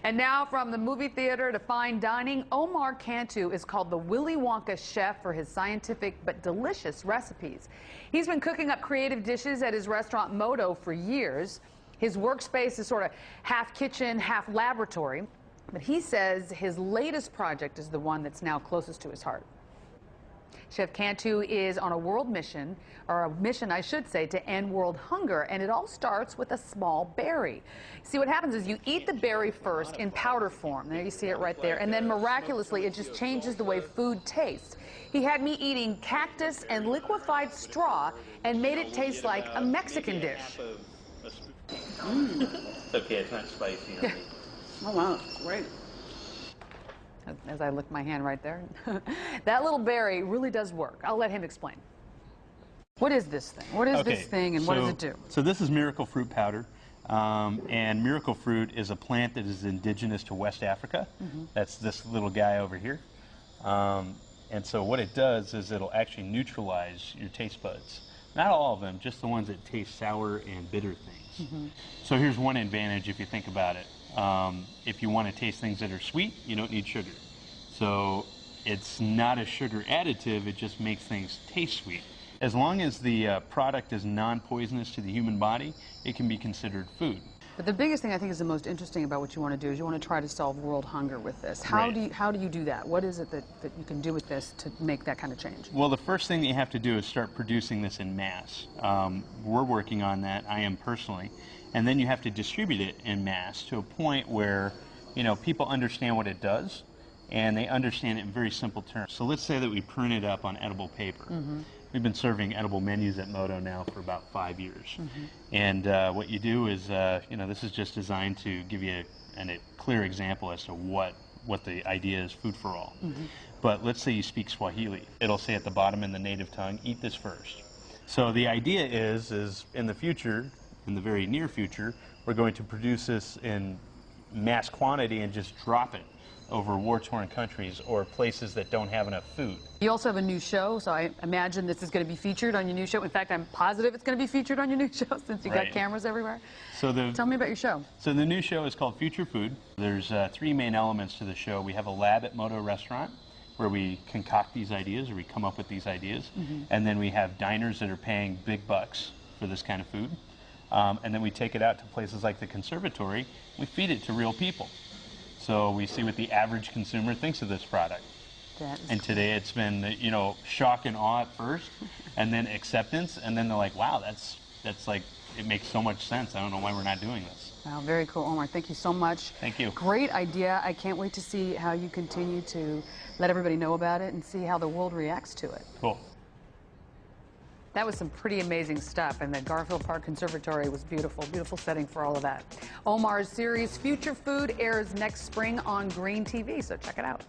And now from the movie theater to fine dining, Homaro Cantu is called the Willy Wonka chef for his scientific but delicious recipes. He's been cooking up creative dishes at his restaurant Moto for years. His workspace is sort of half kitchen, half laboratory. But he says his latest project is the one that's now closest to his heart. Chef Cantu is on a world mission, or a mission I should say, to end world hunger, and it all starts with a small berry. See, what happens is you eat the berry first in powder form. There you see it right there. And then miraculously it just changes the way food tastes. He had me eating cactus and liquefied straw and made it taste like a Mexican dish. It's okay, it's not spicy. Oh wow, great. As I lick my hand right there. That little berry really does work. I'll let him explain. What is this thing? What is this thing, and what does it do? So this is miracle fruit powder. And miracle fruit is a plant that is indigenous to West Africa. That's this little guy over here. And so what it does is it'll actually neutralize your taste buds. Not all of them, just the ones that taste sour and bitter things. So here's one advantage if you think about it. If you want to taste things that are sweet, you don't need sugar. So it's not a sugar additive, it just makes things taste sweet. As long as the product is non-poisonous to the human body, it can be considered food. But the biggest thing I think is the most interesting about what you want to do is you want to try to solve world hunger with this. How do you do that? What is it that you can do with this to make that kind of change? Well, the first thing that you have to do is start producing this in mass. We're working on that, I am personally. And then you have to distribute it in mass to a point where, you know, people understand what it does, and they understand it in very simple terms. So let's say that we print it up on edible paper. We've been serving edible menus at Moto now for about 5 years. And what you do is, you know, this is just designed to give you a clear example as to what the idea is, food for all. But let's say you speak Swahili. It'll say at the bottom in the native tongue, eat this first. So the idea is in the future, in the very near future, we're going to produce this in mass quantity and just drop it over war-torn countries or places that don't have enough food. You also have a new show, so I imagine this is going to be featured on your new show. In fact, I'm positive it's going to be featured on your new show since you got cameras everywhere. So tell me about your show. So the new show is called Future Food. There's 3 main elements to the show. We have a lab at Moto Restaurant where we concoct these ideas, or we come up with these ideas. And then we have diners that are paying big bucks for this kind of food. And then we take it out to places like the conservatory. We feed it to real people. So we see what the average consumer thinks of this product. And today it's been, you know, shock and awe at first, and then acceptance, and then they're like, wow, that's like, it makes so much sense. I don't know why we're not doing this. Wow, very cool. Homaro, thank you so much. Thank you. Great idea. I can't wait to see how you continue to let everybody know about it and see how the world reacts to it. Cool. That was some pretty amazing stuff, and the Garfield Park Conservatory was beautiful, beautiful setting for all of that. Homaro's series Future Food airs next spring on Green TV, so check it out.